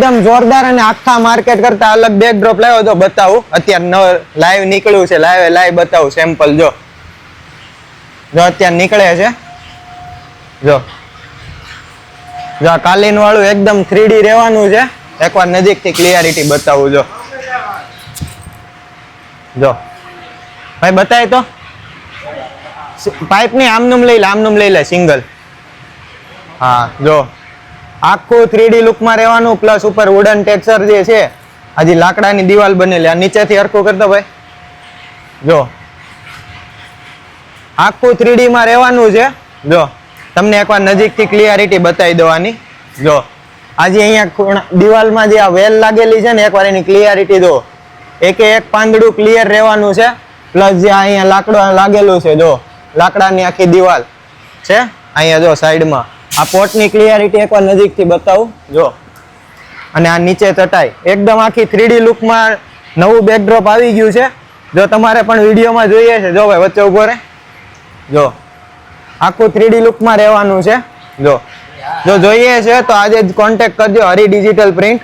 એકદમ જોરદાર અને આખા માર્કેટ કરતા અલગ બેકડ્રોપ લાવ્યો તો બતાવું. અત્યારે લાઈવ નીકળ્યું છે, લાઈવ બતાવું સેમ્પલ. જો અત્યારે નીકળે છે. જો કાલીન વાળું એકદમ 3D રહેવાનું છે. એકવાર નજીકથી ક્લિયરિટી બતાવું. જો ભાઈ બતાય તો પાઇપ ની આમનું લઈ લે સિંગલ. હા જો આખું 3D લુકમાં રહેવાનું, પ્લસ ઉપર વુડન ટેક્સચર જે છે, હજી લાકડાની દિવાલ બનેલી. આ નીચેથી હરખું કરતો ભાઈ. જો આખું 3D માં રહેવાનું છે. જો તમને એકવાર નજીકથી ક્લિયરિટી બતાવી દેવાની. જો આજે અહીંયા દિવાલમાં જે આ વેલ લાગેલી છે ને, એકવાર એની ક્લિયરિટી જો. એકે એક પાંદડું ક્લિયર રહેવાનું છે, પ્લસ જે અહીંયા લાકડું લાગેલું છે, જો લાકડાની આખી દિવાલ છે અહીંયા. જો સાઈડમાં આ પોટની ક્લિયરિટી એકવાર નજીકથી બતાવું. જો અને આ નીચે ચટાઈ એકદમ આખી 3D લુકમાં નવું બેકડ્રોપ આવી ગયું છે. જો તમારે પણ વિડીયોમાં જોઈએ છે, જો ભાઈ વચ્ચે ઉભો રહે. જો આખું 3D લુકમાં રહેવાનું છે. જો જોઈએ છે તો આજે જ કોન્ટેક્ટ કરજો હરી ડિજિટલ પ્રિન્ટ.